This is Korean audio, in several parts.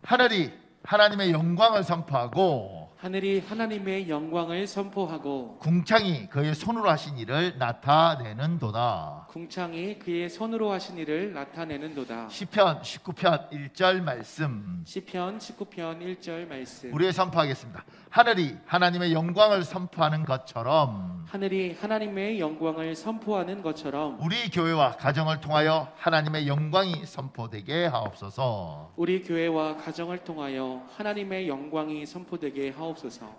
하늘이 하나님의 영광을 선포하고 하늘이 하나님의 영광을 선포하고 궁창이 그의 손으로 하신 일을 나타내는도다. 궁창이 그의 손으로 하신 일을 나타내는도다. 시편 19편 1절 말씀 시편 19편 1절 말씀. 우리의 선포하겠습니다. 하늘이 하나님의 영광을 선포하는 것처럼 하늘이 하나님의 영광을 선포하는 것처럼 우리 교회와 가정을 통하여 하나님의 영광이 선포되게 하옵소서. 우리 교회와 가정을 통하여 하나님의 영광이 선포되게 하옵소서.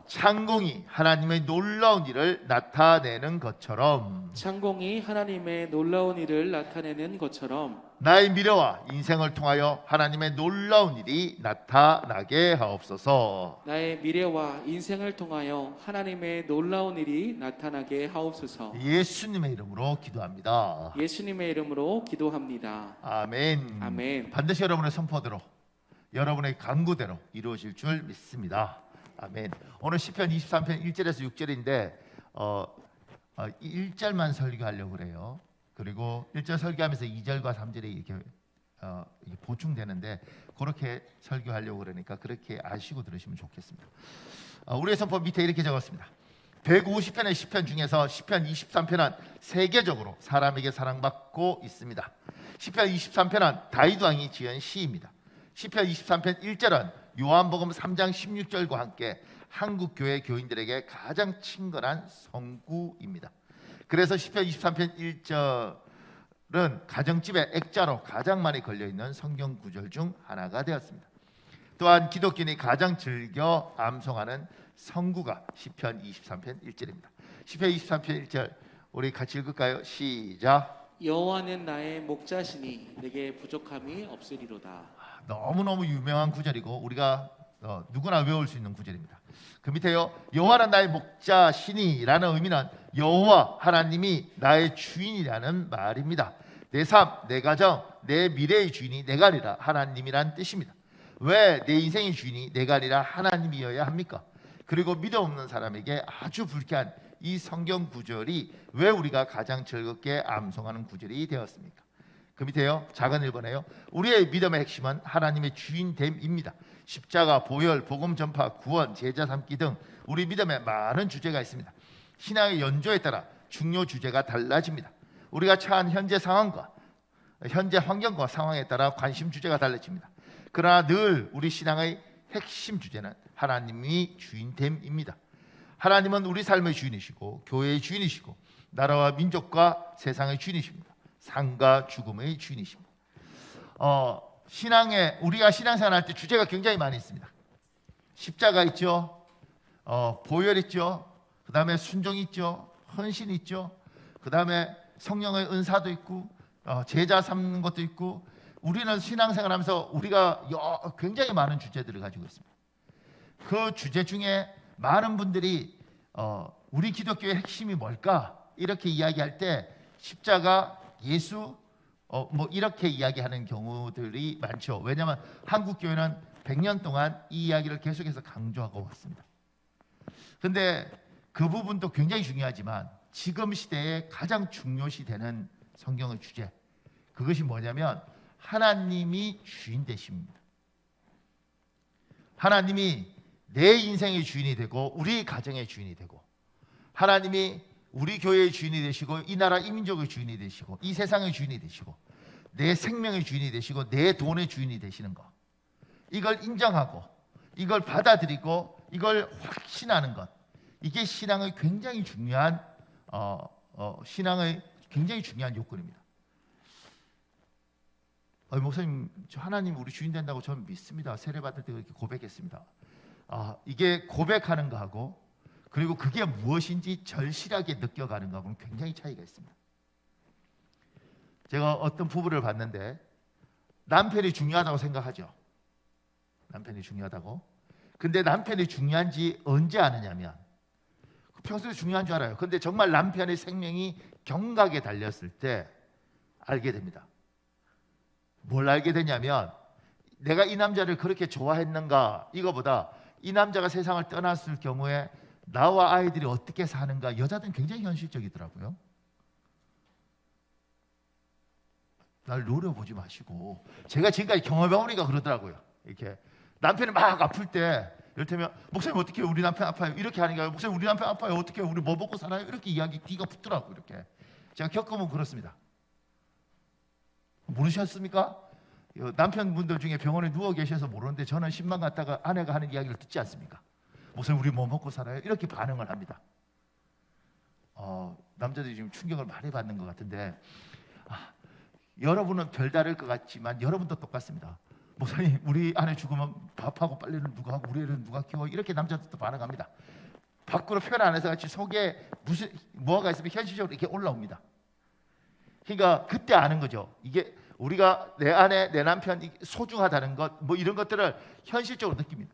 창공이 하나님의 놀라운 일을 나타내는 것처럼 창공이 하나님의 놀라운 일을 나타내는 것처럼 나의 미래와 인생을 통하여 하나님의 놀라운 일이 나타나게 하옵소서. 나의 미래와 인생을 통하여 하나님의 놀라운 일이 나타나게 하옵소서. 예수님의 이름으로 기도합니다. 예수님의 이름으로 기도합니다. 아멘. 아멘. 반드시 여러분의 선포대로 여러분의 간구대로 이루어질 줄 믿습니다. 아멘. 오늘 시편 23편 1절에서 6절인데 1절만 설교하려고 그래요. 그리고 1절 설교하면서 2절과 3절이 이렇게 보충되는데 그렇게 설교하려고 그러니까 그렇게 아시고 들으시면 좋겠습니다. 우리의 선포 밑에 이렇게 적었습니다. 150편의 시편 중에서 시편 23편은 세계적으로 사람에게 사랑받고 있습니다. 시편 23편은 다윗 왕이 지은 시입니다. 시편 23편 1절은 요한복음 3장 16절과 함께 한국 교회 교인들에게 가장 친근한 성구입니다. 그래서 시편 23편 1절은 가정집의 액자로 가장 많이 걸려있는 성경 구절 중 하나가 되었습니다. 또한 기독교인이 가장 즐겨 암송하는 성구가 시편 23편 1절입니다. 시편 23편 1절 우리 같이 읽을까요? 시작. 여호와는 나의 목자시니 내게 부족함이 없으리로다. 너무너무 유명한 구절이고 우리가 누구나 외울 수 있는 구절입니다. 그 밑에요. 여호와는 나의 목자시니 라는 의미는 여호와 하나님이 나의 주인이라는 말입니다. 내 삶, 내 가정, 내 미래의 주인이 내가 아니라 하나님이란 뜻입니다. 왜 내 인생의 주인이 내가 아니라 하나님이어야 합니까? 그리고 믿음 없는 사람에게 아주 불쾌한 이 성경 구절이 왜 우리가 가장 즐겁게 암송하는 구절이 되었습니까? 그 밑에요. 작은 1번에요. 우리의 믿음의 핵심은 하나님의 주인됨입니다. 십자가, 보혈, 복음 전파, 구원, 제자 삼기 등 우리 믿음에 많은 주제가 있습니다. 신앙의 연조에 따라 중요 주제가 달라집니다. 우리가 처한 현재 상황과 현재 환경과 상황에 따라 관심 주제가 달라집니다. 그러나 늘 우리 신앙의 핵심 주제는 하나님이 주인됨입니다. 하나님은 우리 삶의 주인이시고 교회의 주인이시고 나라와 민족과 세상의 주인이십니다. 삶과 죽음의 주인이십니다. 우리가 신앙생활할 때 주제가 굉장히 많이 있습니다. 십자가 있죠. 보혈 있죠. 그 다음에 순종 있죠. 헌신 있죠. 그 다음에 성령의 은사도 있고 제자 삼는 것도 있고 우리는 신앙생활하면서 우리가 굉장히 많은 주제들을 가지고 있습니다. 그 주제 중에 많은 분들이 우리 기독교의 핵심이 뭘까? 이렇게 이야기할 때 십자가, 예수 뭐 이렇게 이야기하는 경우들이 많죠. 왜냐하면 한국 교회는 100년 동안 이 이야기를 계속해서 강조하고 왔습니다. 그런데 그 부분도 굉장히 중요하지만 지금 시대에 가장 중요시 되는 성경의 주제, 그것이 뭐냐면 하나님이 주인 되십니다. 하나님이 내 인생의 주인이 되고 우리 가정의 주인이 되고 하나님이 우리 교회의 주인이 되시고 이 나라 이 민족의 주인이 되시고 이 세상의 주인이 되시고 내 생명의 주인이 되시고 내 돈의 주인이 되시는 것, 이걸 인정하고 이걸 받아들이고 이걸 확신하는 것, 이게 신앙의 굉장히 중요한 요건입니다. 목사님, 저 하나님 우리 주인 된다고 저는 믿습니다. 세례 받을 때 그렇게 고백했습니다. 이게 고백하는 거하고 그리고 그게 무엇인지 절실하게 느껴가는 거하고는 굉장히 차이가 있습니다. 제가 어떤 부부를 봤는데 남편이 중요하다고 생각하죠. 남편이 중요하다고. 근데 남편이 중요한지 언제 아느냐면 평소에 중요한 줄 알아요. 근데 정말 남편의 생명이 경각에 달렸을 때 알게 됩니다. 뭘 알게 되냐면 내가 이 남자를 그렇게 좋아했는가, 이거보다 이 남자가 세상을 떠났을 경우에 나와 아이들이 어떻게 사는가. 여자들은 굉장히 현실적이더라고요. 날 노려보지 마시고, 제가 지금까지 경험해보니까 그러더라고요. 이렇게 남편이 막 아플 때 이를테면 목사님 어떻게 우리 남편 아파요? 이렇게 하는 게 아니라 목사님 우리 남편 아파요. 어떻게 우리 뭐 먹고 살아요? 이렇게 이야기 뒤가 붙더라고. 이렇게 제가 겪어보면 그렇습니다. 모르셨습니까? 남편분들 중에 병원에 누워 계셔서 모르는데 저는 신방 갔다가 아내가 하는 이야기를 듣지 않습니까? 목사님 우리 뭐 먹고 살아요? 이렇게 반응을 합니다. 남자들이 지금 충격을 많이 받는 것 같은데 여러분은 별다를 것 같지만 여러분도 똑같습니다. 목사님 우리 아내 죽으면 밥하고 빨래는 누가 하고 우리 애는 누가 키워? 이렇게 남자들도 반응합니다. 밖으로 표현 안 해서 같이 속에 무슨 뭐가 있으면 현실적으로 이렇게 올라옵니다. 그러니까 그때 아는 거죠. 이게 우리가 내 아내, 내 남편 소중하다는 것, 뭐 이런 것들을 현실적으로 느낍니다.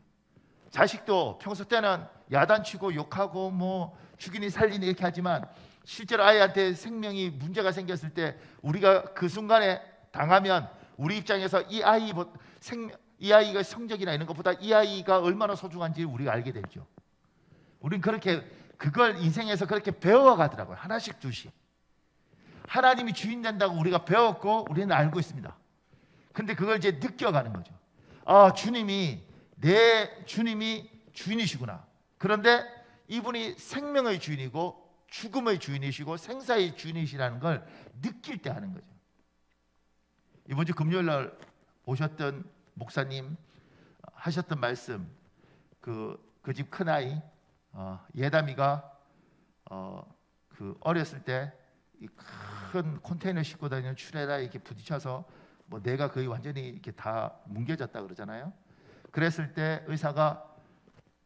자식도 평소 때는 야단치고 욕하고 뭐 죽이니 살리니 이렇게 하지만 실제로 아이한테 생명이 문제가 생겼을 때 우리가 그 순간에 당하면 우리 입장에서 이 아이가 성적이나 이런 것보다 이 아이가 얼마나 소중한지 우리가 알게 되죠. 우린 그렇게 그걸 인생에서 그렇게 배워가더라고요. 하나씩 둘씩. 하나님이 주인 된다고 우리가 배웠고 우리는 알고 있습니다. 근데 그걸 이제 느껴가는 거죠. 주님이 주인이시구나. 그런데 이분이 생명의 주인이고 죽음의 주인이시고 생사의 주인이시라는 걸 느낄 때 하는 거죠. 이번 주 금요일 날 오셨던 목사님 하셨던 말씀, 그 집 큰아이 예담이가 어렸을 때 큰 컨테이너 싣고 다니는 트레일러에 이렇게 부딪혀서 뭐 뇌가 거의 완전히 이렇게 다 뭉개졌다 그러잖아요. 그랬을 때 의사가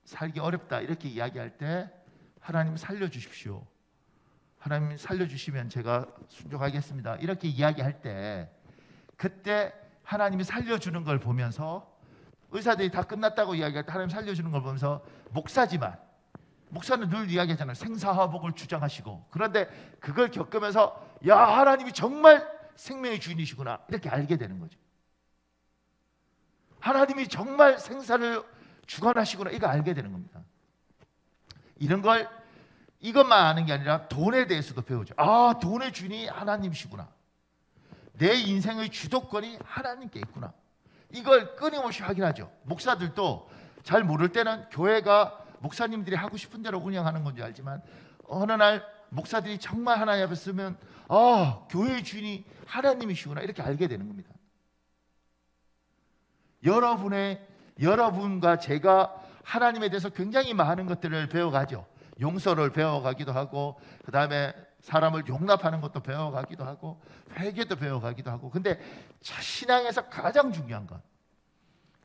살기 어렵다 이렇게 이야기할 때 하나님 살려주십시오. 하나님 살려주시면 제가 순종하겠습니다. 이렇게 이야기할 때 그때 하나님이 살려주는 걸 보면서 의사들이 다 끝났다고 이야기할 때 하나님 살려주는 걸 보면서 목사는 늘 이야기하잖아요. 생사화복을 주장하시고 그런데 그걸 겪으면서 야 하나님이 정말 생명의 주인이시구나 이렇게 알게 되는 거죠. 하나님이 정말 생사를 주관하시구나 이거 알게 되는 겁니다. 이것만 아는 게 아니라 돈에 대해서도 배우죠. 돈의 주인이 하나님이시구나. 내 인생의 주도권이 하나님께 있구나. 이걸 끊임없이 확인하죠. 목사들도 잘 모를 때는 교회가 목사님들이 하고 싶은 대로 운영하는 건지 알지만 어느 날 목사들이 정말 하나님 앞에 서면 교회의 주인이 하나님이시구나 이렇게 알게 되는 겁니다. 여러분과 제가 하나님에 대해서 굉장히 많은 것들을 배워가죠. 용서를 배워가기도 하고 그 다음에 사람을 용납하는 것도 배워가기도 하고 회개도 배워가기도 하고 근데 신앙에서 가장 중요한 것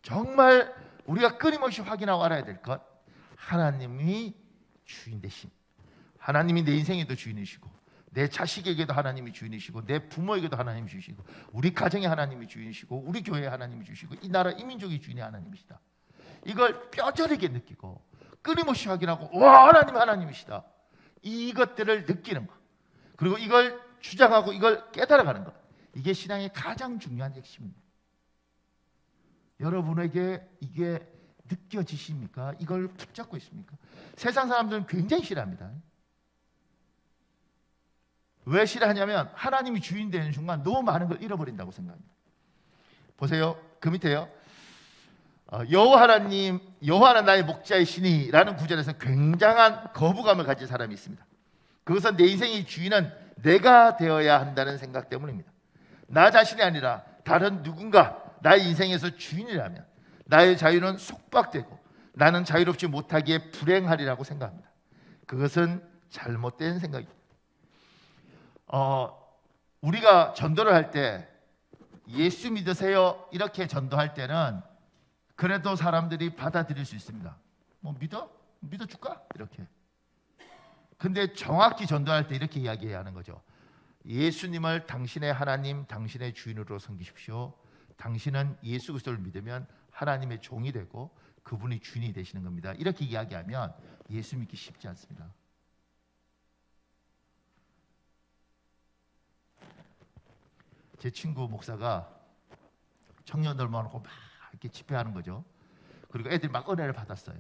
정말 우리가 끊임없이 확인하고 알아야 될 것 하나님이 주인 되신 하나님이 내 인생에도 주인이시고 내 자식에게도 하나님이 주인이시고 내 부모에게도 하나님이 주시고 우리 가정에 하나님이 주인이시고 우리 교회에 하나님이 주시고 이 나라 이 민족의 주인이 하나님이시다. 이걸 뼈저리게 느끼고 끊임없이 확인하고 와 하나님이시다. 이것들을 느끼는 것 그리고 이걸 주장하고 이걸 깨달아가는 것 이게 신앙의 가장 중요한 핵심입니다. 여러분에게 이게 느껴지십니까? 이걸 붙잡고 있습니까? 세상 사람들은 굉장히 싫어합니다. 왜 싫어하냐면 하나님이 주인 되는 순간 너무 많은 걸 잃어버린다고 생각합니다. 보세요. 그 밑에요. 여호와는 나의 목자이시니 라는 구절에서 굉장한 거부감을 가진 사람이 있습니다. 그것은 내 인생의 주인은 내가 되어야 한다는 생각 때문입니다. 나 자신이 아니라 다른 누군가 나의 인생에서 주인이라면 나의 자유는 속박되고 나는 자유롭지 못하기에 불행하리라고 생각합니다. 그것은 잘못된 생각입니다. 우리가 전도를 할 때 예수 믿으세요 이렇게 전도할 때는 그래도 사람들이 받아들일 수 있습니다. 뭐 믿어줄까? 이렇게. 근데 정확히 전도할 때 이렇게 이야기해야 하는 거죠. 예수님을 당신의 하나님, 당신의 주인으로 섬기십시오. 당신은 예수 그리스도를 믿으면 하나님의 종이 되고 그분이 주인이 되시는 겁니다. 이렇게 이야기하면 예수 믿기 쉽지 않습니다. 제 친구 목사가 청년들 모아놓고 막 이렇게 집회하는 거죠. 그리고 애들이 막 은혜를 받았어요.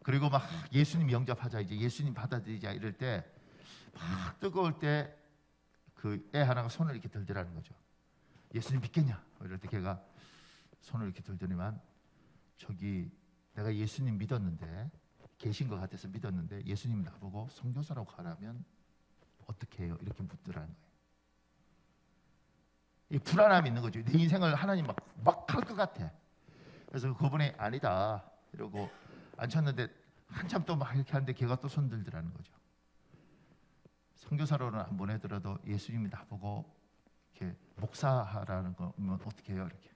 그리고 막 예수님 영접하자 이제 예수님 받아들이자 이럴 때 막 뜨거울 때 그 애 하나가 손을 이렇게 들더라는 거죠. 예수님 믿겠냐? 이럴 때 걔가 손을 이렇게 들더니만 저기 내가 예수님 믿었는데 계신 것 같아서 믿었는데 예수님 나보고 선교사로 가라면 어떻게 해요? 이렇게 묻더라는 거예요. 이 불안함이 있는 거죠. 내 인생을 하나님 막 할 것 같아. 그래서 그분이 아니다 이러고 앉혔는데 한참 또 막 이렇게 하는데 걔가 또 손들더라는 거죠. 선교사로는 안 보내더라도 예수님이 나보고 이렇게 목사하라는 거면 어떻게 해요? 이렇게.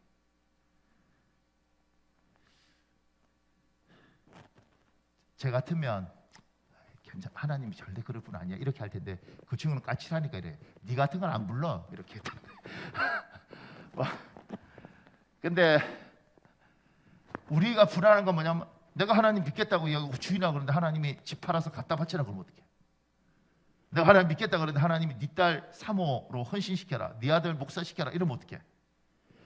제 같으면 하나님이 절대 그럴 분 아니야 이렇게 할 텐데 그 친구는 까칠하니까 이래. 네 같은 건 안 불러 이렇게. 근데 우리가 불안한 건 뭐냐면 내가 하나님 믿겠다고 주인하고 그러는데 하나님이 집 팔아서 갖다 바치라 그러면 어떡해. 내가 하나님 믿겠다 그러는데 하나님이 네 딸 사모로 헌신시켜라, 네 아들 목사시켜라 이러면 어떡해.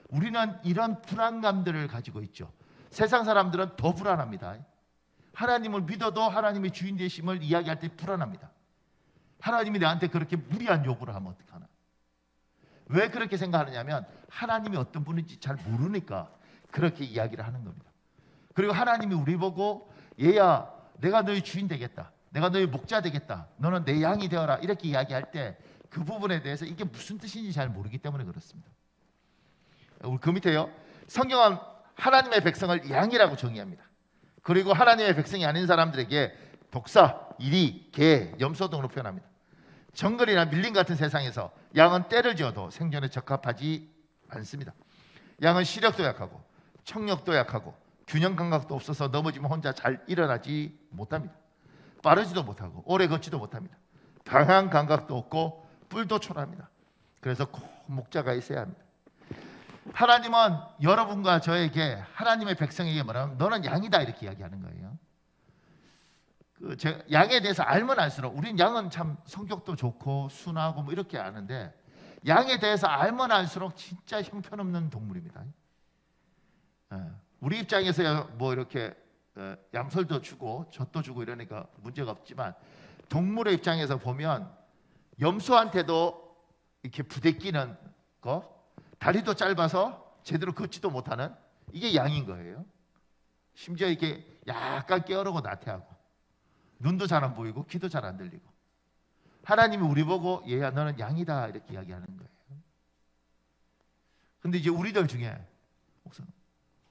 우리는 이런 불안감들을 가지고 있죠. 세상 사람들은 더 불안합니다. 하나님을 믿어도 하나님의 주인 되심을 이야기할 때 불안합니다. 하나님이 나한테 그렇게 무리한 요구를 하면 어떡하나. 왜 그렇게 생각하느냐면 하나님이 어떤 분인지 잘 모르니까 그렇게 이야기를 하는 겁니다. 그리고 하나님이 우리 보고 얘야 내가 너의 주인 되겠다, 내가 너의 목자 되겠다, 너는 내 양이 되어라 이렇게 이야기할 때 그 부분에 대해서 이게 무슨 뜻인지 잘 모르기 때문에 그렇습니다. 우리 그 밑에요, 성경은 하나님의 백성을 양이라고 정의합니다. 그리고 하나님의 백성이 아닌 사람들에게 독사, 이리, 개, 염소 등으로 표현합니다. 정글이나 밀림 같은 세상에서 양은 떼를 지어도 생존에 적합하지 않습니다. 양은 시력도 약하고 청력도 약하고 균형 감각도 없어서 넘어지면 혼자 잘 일어나지 못합니다. 빠르지도 못하고 오래 걷지도 못합니다. 방향 감각도 없고 뿔도 초라합니다. 그래서 꼭 목자가 있어야 합니다. 하나님은 여러분과 저에게, 하나님의 백성에게 뭐라면 너는 양이다 이렇게 이야기하는 거예요. 양에 대해서 알면 알수록, 우린 양은 참 성격도 좋고 순하고 뭐 이렇게 아는데 양에 대해서 알면 알수록 진짜 형편없는 동물입니다. 우리 입장에서 뭐 이렇게 양설도 주고 젖도 주고 이러니까 문제가 없지만 동물의 입장에서 보면 염소한테도 이렇게 부대끼는 거, 다리도 짧아서 제대로 걷지도 못하는 이게 양인 거예요. 심지어 이렇게 약간 게으르고 나태하고 눈도 잘 안 보이고 귀도 잘 안 들리고. 하나님이 우리 보고 얘야 너는 양이다 이렇게 이야기하는 거예요. 근데 이제 우리들 중에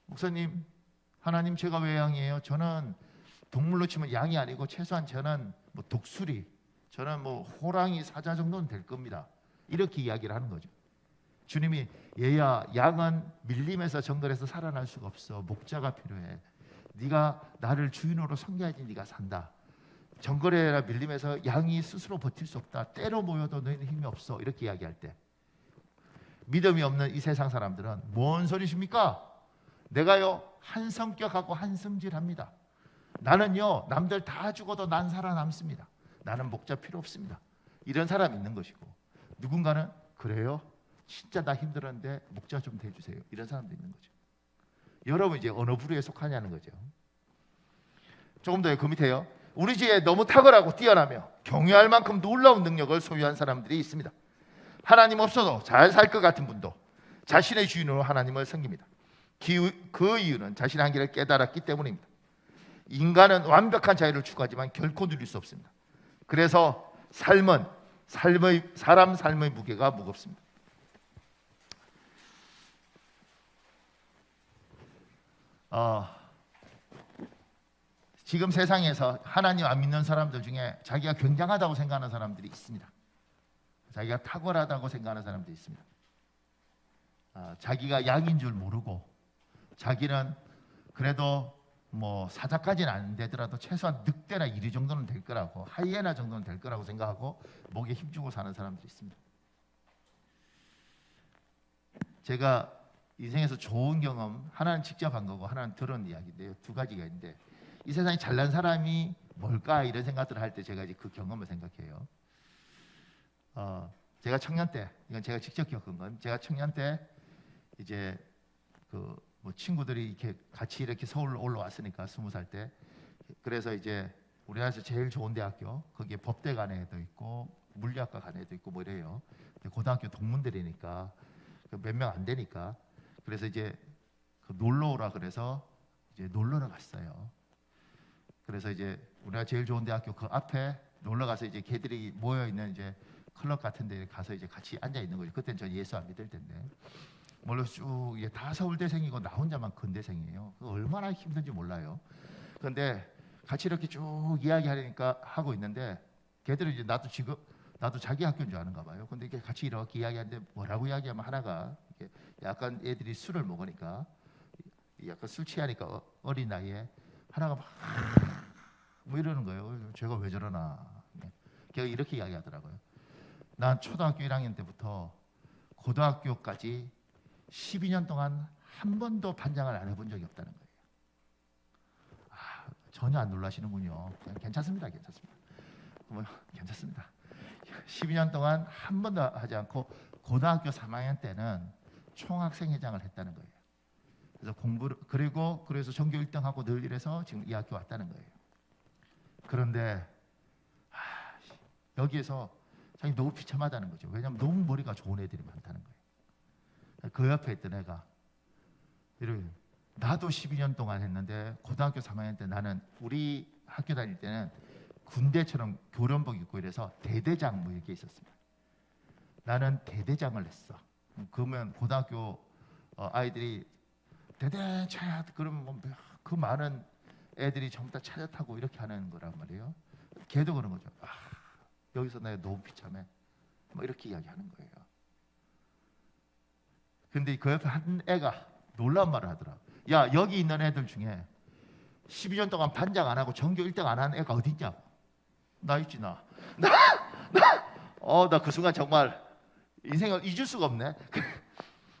목사님 하나님 제가 왜 양이에요? 저는 동물로 치면 양이 아니고 최소한 저는 뭐 독수리, 저는 뭐 호랑이, 사자 정도는 될 겁니다 이렇게 이야기를 하는 거죠. 주님이 얘야 양은 밀림에서 정글에서 살아날 수가 없어. 목자가 필요해. 네가 나를 주인으로 섬겨야지 네가 산다. 정글에나 밀림에서 양이 스스로 버틸 수 없다. 때로 모여도 너희는 힘이 없어. 이렇게 이야기할 때 믿음이 없는 이 세상 사람들은 뭔 소리십니까? 내가요 한 성격하고 한 성질합니다. 나는요 남들 다 죽어도 난 살아남습니다. 나는 목자 필요 없습니다. 이런 사람이 있는 것이고, 누군가는 그래요? 진짜 나 힘들었는데 목자 좀 대주세요. 이런 사람도 있는 거죠. 여러분 이제 어느 부류에 속하냐는 거죠. 조금 더 그 밑에요. 우리 지에 너무 탁월하고 뛰어나며 경유할 만큼 놀라운 능력을 소유한 사람들이 있습니다. 하나님 없어도 잘 살 것 같은 분도 자신의 주인으로 하나님을 섬깁니다. 그 이유는 자신의 한계를 깨달았기 때문입니다. 인간은 완벽한 자유를 추구하지만 결코 누릴 수 없습니다. 그래서 사람 삶의 무게가 무겁습니다. 지금 세상에서 하나님 안 믿는 사람들 중에 자기가 굉장하다고 생각하는 사람들이 있습니다. 자기가 탁월하다고 생각하는 사람들이 있습니다. 자기가 양인 줄 모르고 자기는 그래도 뭐 사자까지는 안 되더라도 최소한 늑대나 이리 정도는 될 거라고, 하이에나 정도는 될 거라고 생각하고 목에 힘주고 사는 사람들이 있습니다. 제가 인생에서 좋은 경험, 하나는 직접 한 거고 하나는 들은 이야기인데요. 두 가지가 있는데, 이 세상에 잘난 사람이 뭘까 이런 생각들을 할 때 제가 이제 그 경험을 생각해요. 제가 청년 때, 이건 제가 직접 겪은 건, 제가 청년 때 이제 뭐 친구들이 이렇게 같이 이렇게 서울로 올라왔으니까 20살 때, 그래서 이제 우리나라에서 제일 좋은 대학교, 거기에 법대 간 애도 있고 물리학과 간 애도 있고 뭐 이래요. 고등학교 동문들이니까 몇 명 안 되니까, 그래서 이제 놀러 오라 그래서 이제 놀러를 갔어요. 그래서 이제 우리가 제일 좋은 대학교 그 앞에 놀러 가서 이제 걔들이 모여 있는 이제 클럽 같은 데 가서 이제 같이 앉아 있는 거죠. 그때는 저 예수 안 믿을 텐데. 물론 쭉 이게 다 서울대생이고 나 혼자만 건대생이에요. 얼마나 힘든지 몰라요. 그런데 같이 이렇게 쭉 이야기하려니까 하고 있는데 걔들은 이제 나도 자기 학교인 줄 아는가 봐요. 근데 이렇게 같이 이렇게 이야기하는데 뭐라고 이야기하면 하나가 이렇게 약간 애들이 술을 먹으니까 약간 술 취하니까 어린 나이에 하나가 막 뭐 이러는 거예요. 제가 왜 저러나. 걔가 이렇게 이야기하더라고요. 난 초등학교 1학년 때부터 고등학교까지 12년 동안 한 번도 반장을 안 해본 적이 없다는 거예요. 전혀 안 놀라시는군요. 괜찮습니다. 뭐, 괜찮습니다. 12년 동안 한 번도 하지 않고 고등학교 3학년 때는 총학생회장을 했다는 거예요. 그래서 그래서 전교 1등하고 늘 이래서 지금 이 학교 왔다는 거예요. 그런데 여기에서 자기 너무 비참하다는 거죠. 왜냐하면 너무 머리가 좋은 애들이 많다는 거예요. 그 옆에 있던 애가 나도 12년 동안 했는데 고등학교 3학년 때 나는 우리 학교 다닐 때는 군대처럼 교련복 입고 이래서 대대장 뭐 이렇게 있었습니다. 나는 대대장을 했어. 그러면 고등학교 아이들이 대대차 그러면 뭐 그 많은 애들이 전부 다 차려 타고 이렇게 하는 거란 말이에요. 걔도 그런 거죠. 여기서 내가 너무 비참해. 뭐 이렇게 이야기하는 거예요. 근데 그 옆에 한 애가 놀라운 말을 하더라. 야, 여기 있는 애들 중에 12년 동안 반장 안 하고 전교 1등 안 하는 애가 어디 있냐고. 나 있지 나 그 순간 정말 인생을 잊을 수가 없네.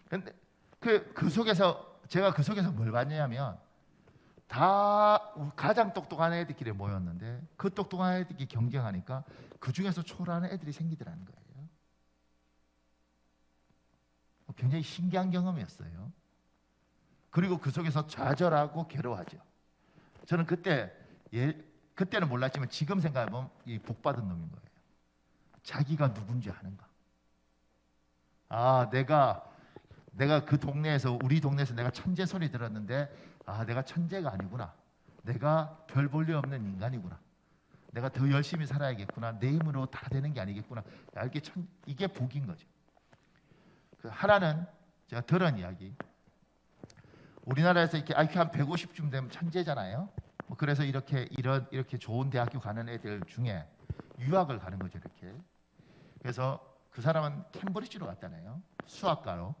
근데 그 속에서 제가 그 속에서 뭘 봤냐면 다 가장 똑똑한 애들끼리 모였는데 그 똑똑한 애들끼리 경쟁하니까 그 중에서 초라한 애들이 생기더라는 거예요. 굉장히 신기한 경험이었어요. 그리고 그 속에서 좌절하고 괴로워하죠. 저는 그때는 몰랐지만 지금 생각해보면 이 복받은 놈인 거예요. 자기가 누군지 아는가. 내가 그 동네에서 우리 동네에서 내가 천재 소리 들었는데 내가 천재가 아니구나. 내가 별 볼 일 없는 인간이구나. 내가 더 열심히 살아야겠구나. 내 힘으로 다 되는 게 아니겠구나. 이게 복인 거죠. 하나는 제가 들은 이야기. 우리나라에서 이렇게 IQ 한 150쯤 되면 천재잖아요. 그래서 이렇게 좋은 대학교 가는 애들 중에 유학을 가는 거죠, 이렇게. 그래서 그 사람은 캠브리지로 갔다네요. 수학과로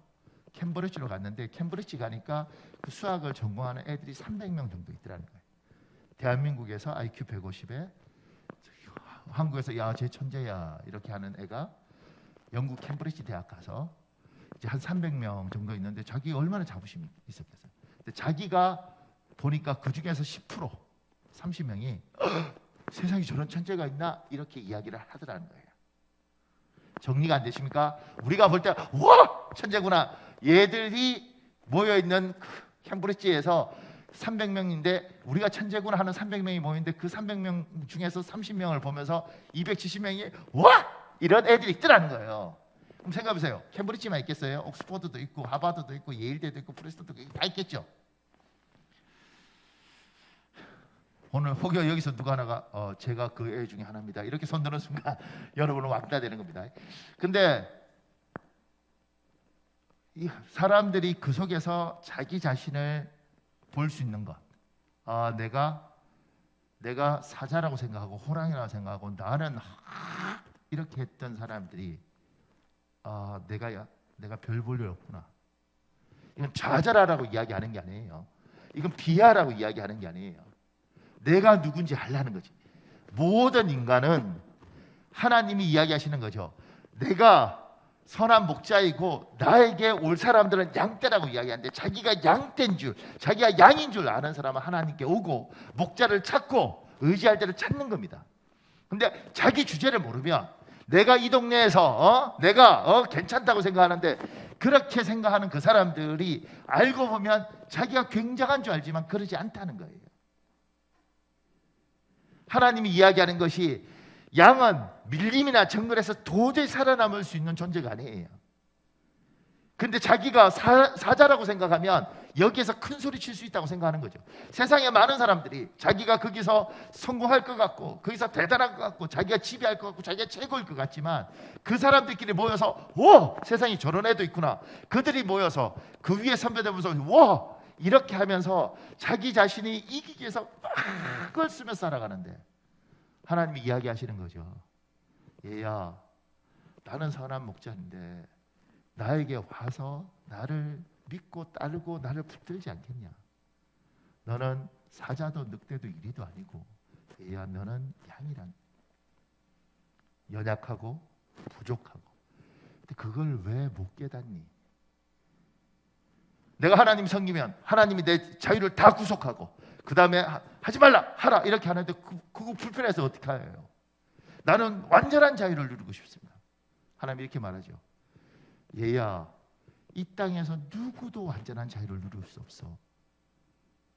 캠브리지로 갔는데 캠브리지 가니까 그 수학을 전공하는 애들이 300명 정도 있더라는 거예요. 대한민국에서 IQ 150에 한국에서 야, 쟤 천재야 이렇게 하는 애가 영국 캠브리지 대학 가서 이제 한 300명 정도 있는데 자기 얼마나 자부심이 있었겠어요. 근데 자기가 보니까 그 중에서 10% 30명이 세상에 저런 천재가 있나 이렇게 이야기를 하더라는 거예요. 정리가 안 되십니까? 우리가 볼 때 와 천재구나. 얘들이 모여 있는 캠브리지에서 300명인데 우리가 천재구나 하는 300명이 모이는데 그 300명 중에서 30명을 보면서 270명이 와 이런 애들이 있더라는 거예요. 그럼 생각해보세요. 캠브리지만 있겠어요? 옥스퍼드도 있고 하버드도 있고 예일대도 있고 프레스턴도 있고 다 있겠죠. 오늘 혹여 여기서 누가 하나가 제가 그 애 중에 하나입니다 이렇게 손드는 순간 여러분은 왕따 되는 겁니다. 근데 이 사람들이 그 속에서 자기 자신을 볼 수 있는 것, 내가 사자라고 생각하고 호랑이라고 생각하고 나는 이렇게 했던 사람들이 내가 별 볼 일 없구나. 이건 좌절하라고 이야기하는 게 아니에요. 이건 비하라고 이야기하는 게 아니에요. 내가 누군지 알라는 거지. 모든 인간은 하나님이 이야기하시는 거죠. 내가 선한 목자이고 나에게 올 사람들은 양떼라고 이야기하는데 자기가 양떼인 줄, 자기가 양인 줄 아는 사람은 하나님께 오고 목자를 찾고 의지할 때를 찾는 겁니다. 근데 자기 주제를 모르면 내가 이 동네에서 내가 괜찮다고 생각하는데 그렇게 생각하는 그 사람들이 알고 보면 자기가 굉장한 줄 알지만 그러지 않다는 거예요. 하나님이 이야기하는 것이 양은 밀림이나 정글에서 도저히 살아남을 수 있는 존재가 아니에요. 근데 자기가 사자라고 생각하면 여기에서 큰 소리 칠 수 있다고 생각하는 거죠. 세상에 많은 사람들이 자기가 거기서 성공할 것 같고 거기서 대단한 것 같고 자기가 지배할 것 같고 자기가 최고일 것 같지만 그 사람들끼리 모여서 와, 세상에 저런 애도 있구나. 그들이 모여서 그 위에 선배되면서 와, 이렇게 하면서 자기 자신이 이기기 위해서 막 그걸 쓰며 살아가는데 하나님이 이야기하시는 거죠. 얘야, 나는 선한 목자인데 나에게 와서 나를 믿고 따르고 나를 붙들지 않겠냐. 너는 사자도 늑대도 이리도 아니고 얘야, 너는 양이란, 연약하고 부족하고. 근데 그걸 왜 못 깨닫니? 내가 하나님 섬기면 하나님이 내 자유를 다 구속하고 그 다음에 하지 말라 하라 이렇게 하는데 그거 불편해서 어떻게 해요? 나는 완전한 자유를 누리고 싶습니다. 하나님이 이렇게 말하죠. 얘야, 이 땅에서 누구도 완전한 자유를 누릴 수 없어.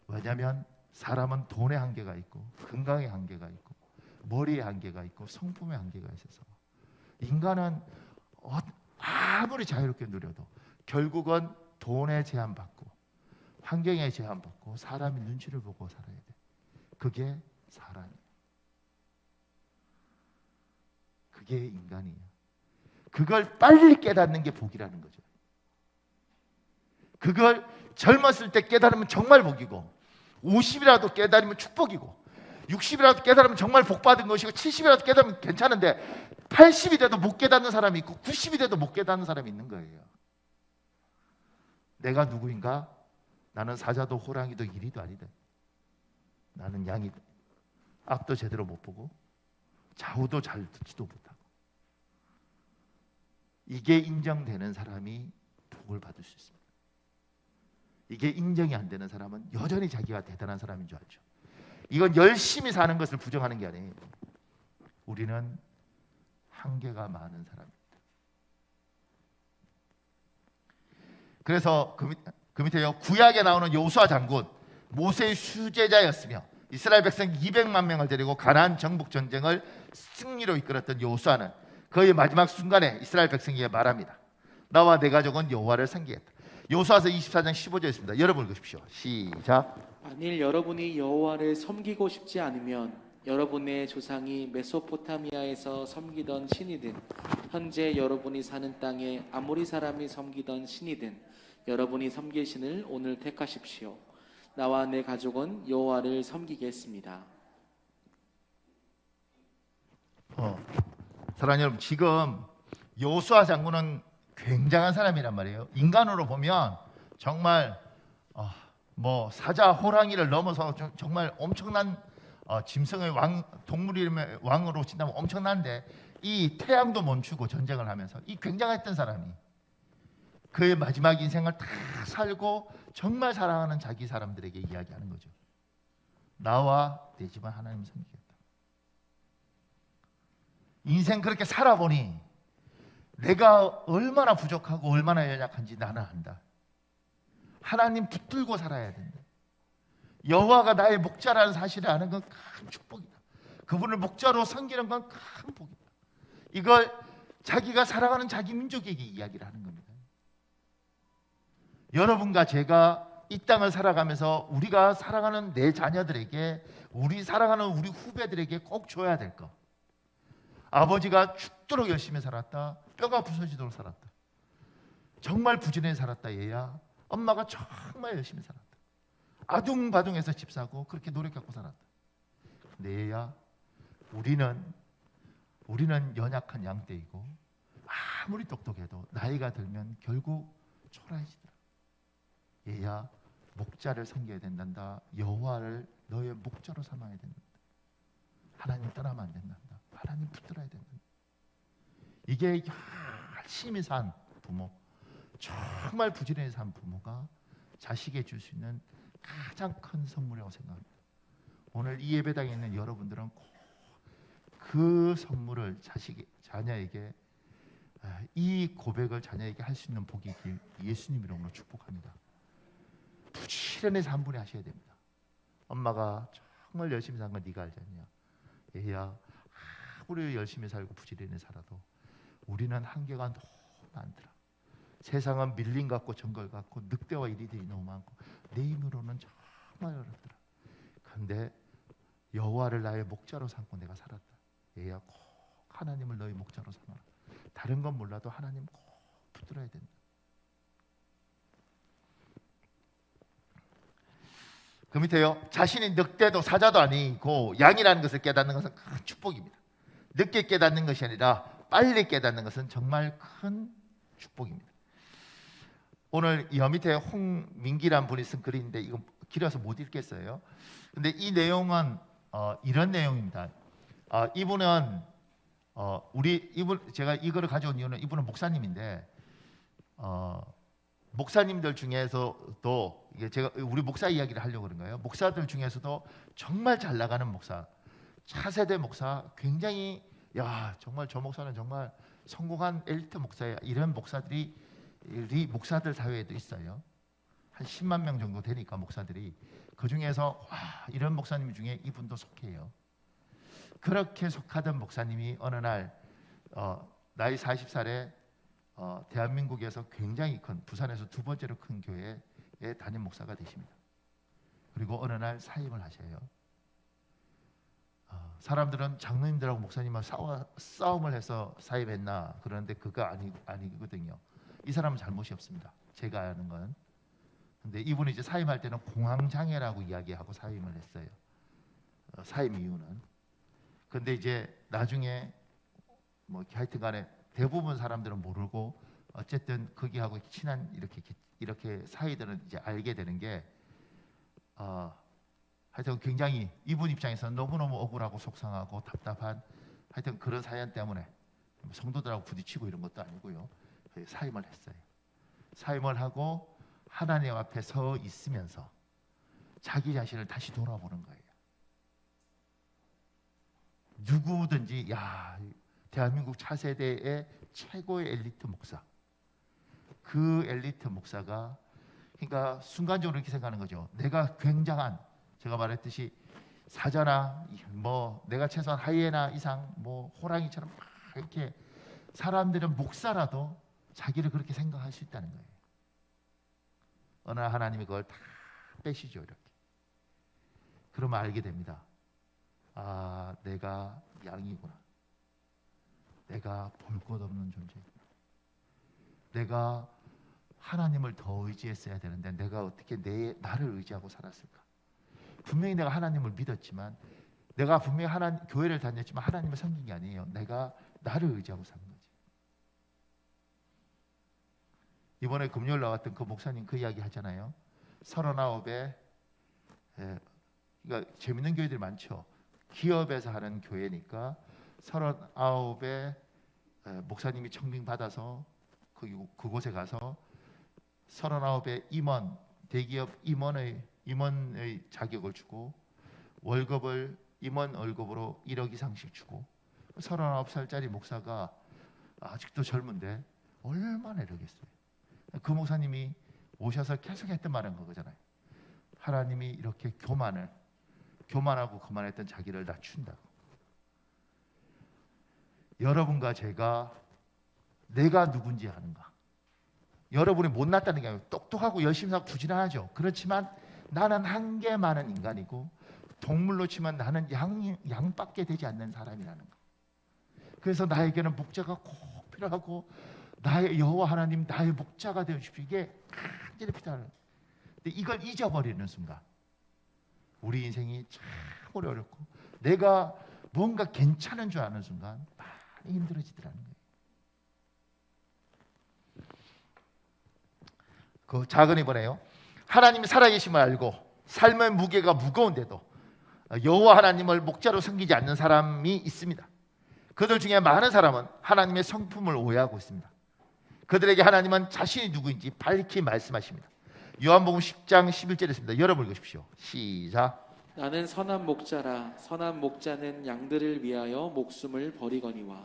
왜냐하면 사람은 돈의 한계가 있고 건강의 한계가 있고 머리의 한계가 있고 성품의 한계가 있어서 인간은 아무리 자유롭게 누려도 결국은 돈에 제한받고 환경에 제한받고 사람이 눈치를 보고 살아야 돼. 그게 사람이야. 그게 인간이야. 그걸 빨리 깨닫는 게 복이라는 거죠. 그걸 젊었을 때 깨달으면 정말 복이고 50이라도 깨달으면 축복이고 60이라도 깨달으면 정말 복받은 것이고 70이라도 깨달으면 괜찮은데 80이 돼도 못 깨닫는 사람이 있고 90이 돼도 못 깨닫는 사람이 있는 거예요. 내가 누구인가? 나는 사자도 호랑이도 이리도 아니다. 나는 양이다. 앞도 제대로 못 보고 좌우도 잘 듣지도 못하고. 이게 인정되는 사람이 복을 받을 수 있습니다. 이게 인정이 안 되는 사람은 여전히 자기가 대단한 사람인 줄 알죠. 이건 열심히 사는 것을 부정하는 게 아니에요. 우리는 한계가 많은 사람입니다. 그래서 그 밑에요, 구약에 나오는 여호수아 장군, 모세의 수제자였으며 이스라엘 백성 200만 명을 데리고 가나안 정복 전쟁을 승리로 이끌었던 여호수아는 그의 마지막 순간에 이스라엘 백성에게 말합니다. 나와 내 가족은 여호와를 섬기겠다. 여호수아서 24장 15절입니다. 여러분 읽으십시오. 시작. 만일 여러분이 여호와를 섬기고 싶지 않으면 여러분의 조상이 메소포타미아에서 섬기던 신이든 현재 여러분이 사는 땅에 아모리 사람이 섬기던 신이든 여러분이 섬길 신을 오늘 택하십시오. 나와 내 가족은 여호와를 섬기겠습니다. 사랑하는 여러분, 지금 여호수아 장군은 굉장한 사람이란 말이에요. 인간으로 보면 정말 뭐 사자, 호랑이를 넘어서 정말 엄청난 짐승의 왕, 동물 이름의 왕으로 친다면 엄청난데 이 태양도 멈추고 전쟁을 하면서 이 굉장했던 사람이 그의 마지막 인생을 다 살고 정말 사랑하는 자기 사람들에게 이야기하는 거죠. 나와 내 집안 하나님 섬기겠다. 인생 그렇게 살아보니 내가 얼마나 부족하고 얼마나 연약한지 나는 안다. 하나님 붙들고 살아야 된다. 여호와가 나의 목자라는 사실을 아는 건 큰 축복이다. 그분을 목자로 섬기는 건 큰 복이다. 이걸 자기가 살아가는 자기 민족에게 이야기를 하는 겁니다. 여러분과 제가 이 땅을 살아가면서 우리가 살아가는 내 자녀들에게, 우리 살아가는 우리 후배들에게 꼭 줘야 될 것. 아버지가 죽도록 열심히 살았다. 뼈가 부서지도록 살았다. 정말 부지런히 살았다. 얘야. 엄마가 정말 열심히 살았다. 아둥바둥해서 집 사고 그렇게 노력하고 살았다. 근데 얘야, 우리는 연약한 양떼이고 아무리 똑똑해도 나이가 들면 결국 초라해지더라. 얘야, 목자를 섬겨야 된단다. 여호와를 너의 목자로 삼아야 된다. 하나님 떠나면 안 된단다. 하나님 붙들어야 된다. 이게 열심히 산 부모, 정말 부지런히 산 부모가 자식에 줄 수 있는 가장 큰 선물이라고 생각합니다. 오늘 이 예배당에 있는 여러분들은 꼭 그 선물을 자녀에게, 이 고백을 자녀에게 할 수 있는 복이 있길 예수님 이름으로 축복합니다. 부지런히 산 분이 하셔야 됩니다. 엄마가 정말 열심히 산 건 네가 알지 않냐. 얘야, 아무리 열심히 살고 부지런히 살아도 우리는 한계가 너무 많더라. 세상은 밀림 같고 정글 같고 늑대와 이리들이 너무 많고 내 힘으로는 정말 어렵더라. 그런데 여호와를 나의 목자로 삼고 내가 살았다. 얘야 꼭 하나님을 너의 목자로 삼아라. 다른 건 몰라도 하나님 꼭 붙들어야 된다. 그 밑에요. 자신이 늑대도 사자도 아니고 양이라는 것을 깨닫는 것은 큰 축복입니다. 늦게 깨닫는 것이 아니라 빨리 깨닫는 것은 정말 큰 축복입니다. 오늘 여 밑에 홍민기란 분이 쓴 글인데 이거 길어서 못 읽겠어요. 근데 이 내용은 이런 내용입니다. 이분은 제가 이거를 가져온 이유는 이분은 목사님인데 목사님들 중에서도 이게 제가 우리 목사 이야기를 하려고 그런 거예요. 목사들 중에서도 정말 잘 나가는 목사, 차세대 목사, 굉장히 정말 저 목사는 정말 성공한 엘리트 목사야. 이런 목사들이 우리 목사들 사회에도 있어요. 한 10만 명 정도 되니까 목사들이 그 중에서 이런 목사님 중에 이분도 속해요. 그렇게 속하던 목사님이 어느 날 나이 40살에 대한민국에서 굉장히 큰 부산에서 두 번째로 큰 교회에 담임 목사가 되십니다. 그리고 어느 날 사임을 하셔요. 사람들은 장로님들하고 목사님하고 싸움을 해서 사임했나 그러는데 그거 아니거든요. 이 사람은 잘못이 없습니다. 제가 아는 건. 근데 이분이 이제 사임할 때는 공황장애라고 이야기하고 사임을 했어요. 사임 이유는. 근데 이제 나중에 뭐 하여튼간에 대부분 사람들은 모르고 어쨌든 거기하고 친한 이렇게 사이들은 이제 알게 되는 게 하여튼 굉장히 이분 입장에서는 너무너무 억울하고 속상하고 답답한 하여튼 그런 사연 때문에 성도들하고 부딪히고 이런 것도 아니고요. 사임을 했어요. 사임을 하고 하나님 앞에 서 있으면서 자기 자신을 다시 돌아보는 거예요. 누구든지 대한민국 차세대의 최고의 엘리트 목사, 그 엘리트 목사가 그러니까 순간적으로 이렇게 생각하는 거죠. 내가 굉장한 제가 말했듯이 사자나 뭐 내가 최소한 하이에나 이상 뭐 호랑이처럼 막 이렇게 사람들은 목사라도 자기를 그렇게 생각할 수 있다는 거예요. 어느 날 하나님이 그걸 다 빼시죠. 이렇게. 그러면 알게 됩니다. 내가 양이구나. 내가 볼 것 없는 존재구나. 내가 하나님을 더 의지했어야 되는데 내가 어떻게 나를 의지하고 살았을까? 분명히 내가 하나님을 믿었지만 내가 분명히 교회를 다녔지만 하나님을 섬긴 게 아니에요. 내가 나를 의지하고 산 거지. 이번에 금요일 나왔던 그 목사님 그 이야기 하잖아요. 39에 그러니까 재밌는 교회들이 많죠. 기업에서 하는 교회니까 39에 목사님이 청빙 받아서 그곳에 가서 39의 임원, 대기업 임원의 자격을 주고 월급을 임원 월급으로 1억 이상씩 주고 39살짜리 목사가 아직도 젊은데 얼마나 이러겠어요. 그 목사님이 오셔서 계속 했던 말은 그거잖아요. 하나님이 이렇게 교만하고 그만했던 자기를 낮춘다고. 여러분과 제가 내가 누군지 아는가? 여러분이 못났다는 게 아니고 똑똑하고 열심히 하고 부지런하죠. 그렇지만 나는 한계 많은 인간이고 동물로 치면 나는 양밖에 되지 않는 사람이라는 거. 그래서 나에게는 목자가 꼭 필요하고 나의 여호와 하나님 나의 목자가 되어 주십시오. 이게 간절히 필요하는 거예요. 근데 이걸 잊어버리는 순간 우리 인생이 참 어렵고 내가 뭔가 괜찮은 줄 아는 순간 많이 힘들어지더라는 거예요. 그 작은 이번에요. 하나님이 살아계심을 알고 삶의 무게가 무거운데도 여호와 하나님을 목자로 섬기지 않는 사람이 있습니다. 그들 중에 많은 사람은 하나님의 성품을 오해하고 있습니다. 그들에게 하나님은 자신이 누구인지 밝히 말씀하십니다. 요한복음 10장 11절에 있습니다. 여러분 읽으십시오. 시작. 나는 선한 목자라. 선한 목자는 양들을 위하여 목숨을 버리거니와.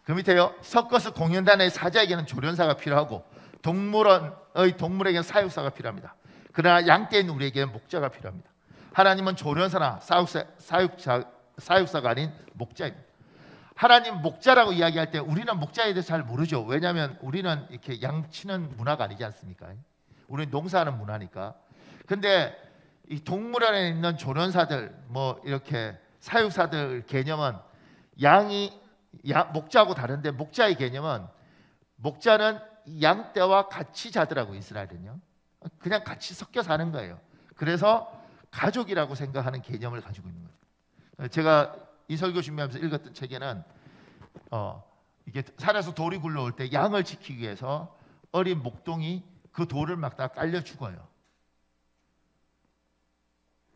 그 밑에요. 서커스 공연단의 사자에게는 조련사가 필요하고 동물에게는 사육사가 필요합니다. 그러나 양떼인 우리에게는 목자가 필요합니다. 하나님은 조련사나 사육사가 아닌 목자입니다. 하나님 목자라고 이야기할 때 우리는 목자에 대해서 잘 모르죠. 왜냐하면 우리는 이렇게 양 치는 문화가 아니지 않습니까? 우리는 농사하는 문화니까. 근데 이 동물원에 있는 조련사들, 뭐 이렇게 사육사들 개념은 목자하고 다른데, 목자의 개념은, 목자는 양떼와 같이 자더라고. 이스라엘은요, 그냥 같이 섞여 사는 거예요. 그래서 가족이라고 생각하는 개념을 가지고 있는 거예요. 제가 이 설교 준비하면서 읽었던 책에는 이게 산에서 돌이 굴러올 때 양을 지키기 위해서 어린 목동이 그 돌을 막 다 깔려 죽어요.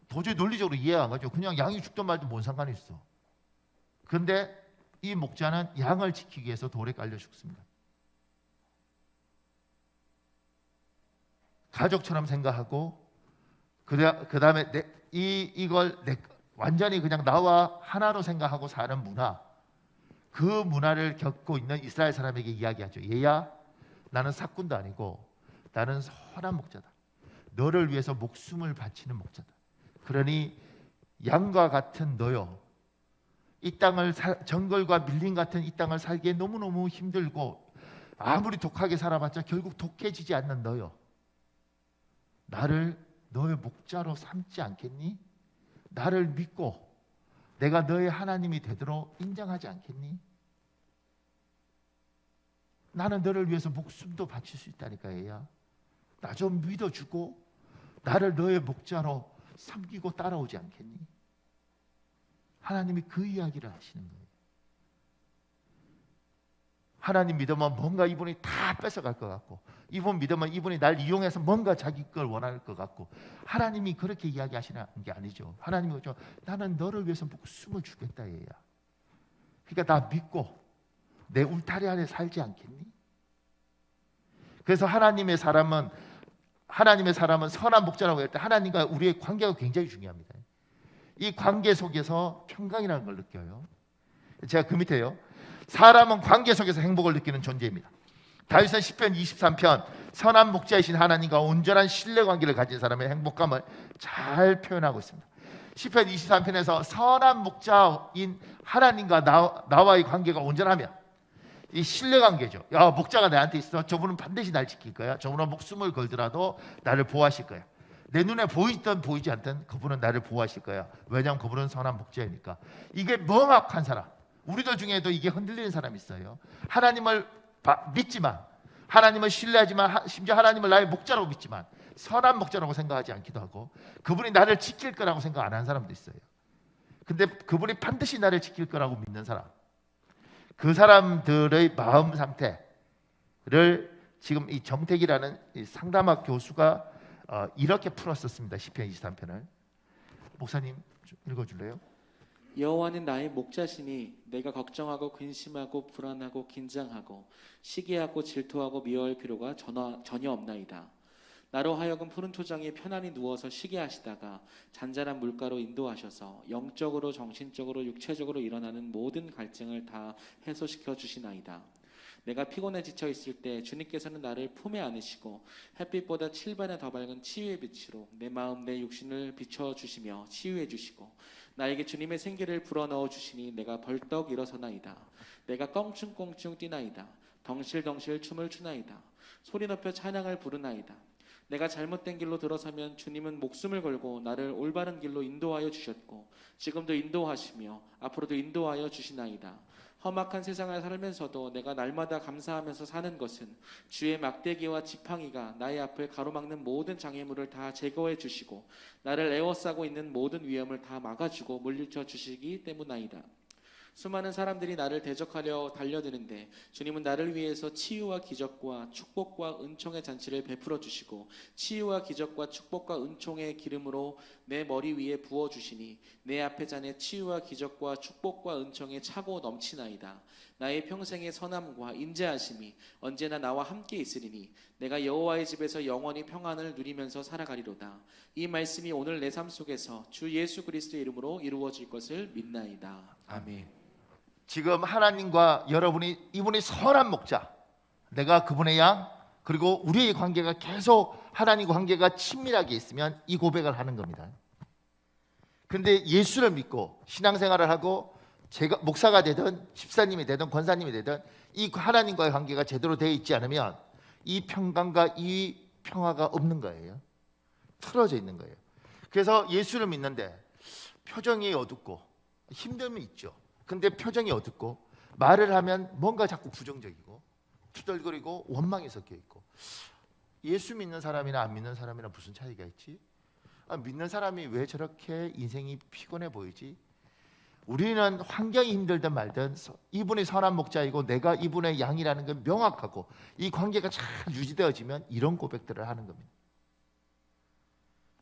도저히 논리적으로 이해가 안 가죠. 그냥 양이 죽든 말든 뭔 상관이 있어. 그런데 이 목자는 양을 지키기 위해서 돌에 깔려 죽습니다. 가족처럼 생각하고 그 다음에 이걸 완전히 그냥 나와 하나로 생각하고 사는 문화, 그 문화를 겪고 있는 이스라엘 사람에게 이야기하죠. 얘야, 나는 사꾼도 아니고 나는 선한 목자다. 너를 위해서 목숨을 바치는 목자다. 그러니 양과 같은 너요, 이 땅을 정글과 밀림 같은 이 땅을 살기에 너무너무 힘들고 아무리 독하게 살아봤자 결국 독해지지 않는 너요, 나를 너의 목자로 삼지 않겠니? 나를 믿고 내가 너의 하나님이 되도록 인정하지 않겠니? 나는 너를 위해서 목숨도 바칠 수 있다니까. 얘야, 나 좀 믿어주고 나를 너의 목자로 섬기고 따라오지 않겠니? 하나님이 그 이야기를 하시는 거예요. 하나님 믿으면 뭔가 이분이 다 뺏어갈 것 같고, 이분 믿으면 이분이 날 이용해서 뭔가 자기 걸 원할 것 같고, 하나님이 그렇게 이야기하시는 게 아니죠. 하나님이 그죠, 나는 너를 위해서 목숨을 주겠다. 얘야, 그러니까 나 믿고 내 울타리 안에 살지 않겠니? 그래서 하나님의 사람은 선한 목자라고 할 때 하나님과 우리의 관계가 굉장히 중요합니다. 이 관계 속에서 평강이라는 걸 느껴요. 제가 그 밑에요, 사람은 관계 속에서 행복을 느끼는 존재입니다. 다윗은 시편 23편 선한 목자이신 하나님과 온전한 신뢰관계를 가진 사람의 행복감을 잘 표현하고 있습니다. 시편 23편에서 선한 목자인 하나님과 나와의 관계가 온전하면 이 신뢰관계죠. 야, 목자가 나한테 있어. 저분은 반드시 날 지킬 거야. 저분은 목숨을 걸더라도 나를 보호하실 거야. 내 눈에 보이든 보이지 않든 그분은 나를 보호하실 거야. 왜냐하면 그분은 선한 목자이니까. 이게 명확한 사람, 우리들 중에도 이게 흔들리는 사람이 있어요. 하나님을 믿지만, 하나님을 신뢰하지만, 심지어 하나님을 나의 목자라고 믿지만 선한 목자라고 생각하지 않기도 하고, 그분이 나를 지킬 거라고 생각 안 하는 사람도 있어요. 근데 그분이 반드시 나를 지킬 거라고 믿는 사람, 그 사람들의 마음 상태를 지금 이 정택이라는 이 상담학 교수가 이렇게 풀었었습니다. 시편 23편을. 목사님 좀 읽어줄래요? 여호와는 나의 목자시니 내가 걱정하고 근심하고 불안하고 긴장하고 시기하고 질투하고 미워할 필요가 전혀 없나이다. 나로 하여금 푸른 토장에 편안히 누워서 쉬게 하시다가 잔잔한 물가로 인도하셔서 영적으로 정신적으로 육체적으로 일어나는 모든 갈증을 다 해소시켜 주시나이다. 내가 피곤해 지쳐 있을 때 주님께서는 나를 품에 안으시고 햇빛보다 7배나 더 밝은 치유의 빛으로 내 마음 내 육신을 비춰 주시며 치유해 주시고 나에게 주님의 생기를 불어넣어 주시니 내가 벌떡 일어서나이다. 내가 껑충껑충 뛰나이다. 덩실덩실 춤을 추나이다. 소리 높여 찬양을 부르나이다. 내가 잘못된 길로 들어서면 주님은 목숨을 걸고 나를 올바른 길로 인도하여 주셨고 지금도 인도하시며 앞으로도 인도하여 주시나이다. 험악한 세상을 살면서도 내가 날마다 감사하면서 사는 것은 주의 막대기와 지팡이가 나의 앞을 가로막는 모든 장애물을 다 제거해 주시고 나를 에워싸고 있는 모든 위험을 다 막아주고 물리쳐 주시기 때문이다. 수많은 사람들이 나를 대적하려 달려드는데 주님은 나를 위해서 치유와 기적과 축복과 은총의 잔치를 베풀어 주시고 치유와 기적과 축복과 은총의 기름으로 내 머리 위에 부어 주시니 내 앞에 잔에 치유와 기적과 축복과 은총의 차고 넘치나이다. 나의 평생의 선함과 인자하심이 언제나 나와 함께 있으리니 내가 여호와의 집에서 영원히 평안을 누리면서 살아가리로다. 이 말씀이 오늘 내 삶 속에서 주 예수 그리스도의 이름으로 이루어질 것을 믿나이다. 아멘. 지금 하나님과 이분이 선한 목자, 내가 그분의 양, 그리고 우리의 관계가 계속 하나님과 관계가 친밀하게 있으면 이 고백을 하는 겁니다. 근데 예수를 믿고 신앙생활을 하고 제가 목사가 되든 집사님이 되든 권사님이 되든 이 하나님과의 관계가 제대로 되어 있지 않으면 이 평강과 이 평화가 없는 거예요. 틀어져 있는 거예요. 그래서 예수를 믿는데 표정이 어둡고 힘듦이 있죠. 근데 표정이 어둡고 말을 하면 뭔가 자꾸 부정적이고 투덜거리고 원망이 섞여 있고, 예수 믿는 사람이나 안 믿는 사람이나 무슨 차이가 있지? 믿는 사람이 왜 저렇게 인생이 피곤해 보이지? 우리는 환경이 힘들든 말든 이분이 선한 목자이고 내가 이분의 양이라는 게 명확하고 이 관계가 잘 유지되어지면 이런 고백들을 하는 겁니다.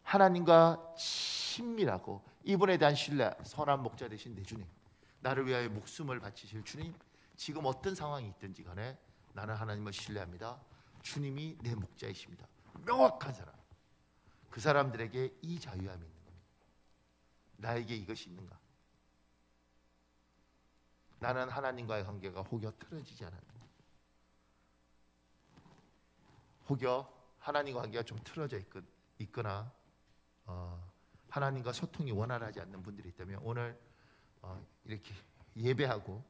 하나님과 친밀하고 이분에 대한 신뢰, 선한 목자 되신 내 주님, 나를 위하여 목숨을 바치실 주님, 지금 어떤 상황이 있든지 간에 나는 하나님을 신뢰합니다. 주님이 내 목자이십니다. 명확한 사람, 그 사람들에게 이 자유함이 있는 겁니다. 나에게 이것이 있는가? 나는 하나님과의 관계가 혹여 틀어지지 않았는가? 혹여 하나님과 관계가 좀 틀어져 있거나 하나님과 소통이 원활하지 않는 분들이 있다면 오늘 이렇게 예배하고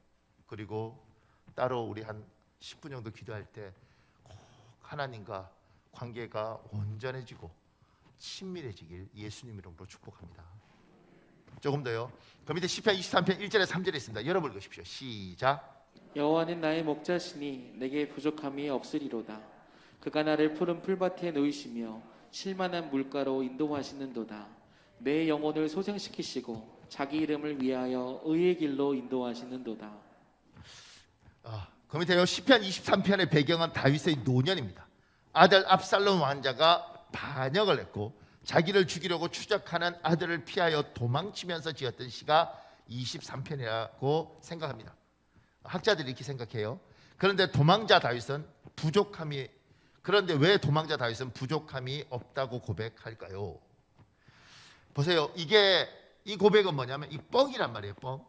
그리고 따로 우리 한 10분 정도 기도할 때 꼭 하나님과 관계가 온전해지고 친밀해지길 예수님 이름으로 축복합니다. 조금 더요. 그 밑에 시편 23편 1절에 3절에 있습니다. 여러분 읽으십시오. 시작. 여호와는 나의 목자시니 내게 부족함이 없으리로다. 그가 나를 푸른 풀밭에 놓이시며 쉴만한 물가로 인도하시는도다. 내 영혼을 소생시키시고 자기 이름을 위하여 의의 길로 인도하시는도다. 그 밑에요. 시편 23편의 배경은 다윗의 노년입니다. 아들 압살롬 왕자가 반역을 했고 자기를 죽이려고 추적하는 아들을 피하여 도망치면서 지었던 시가 23편이라고 생각합니다. 학자들이 이렇게 생각해요. 그런데 도망자 다윗은 부족함이, 그런데 왜 도망자 다윗은 부족함이 없다고 고백할까요? 보세요. 이 고백은 뭐냐면 이 뻥이란 말이에요. 뻥.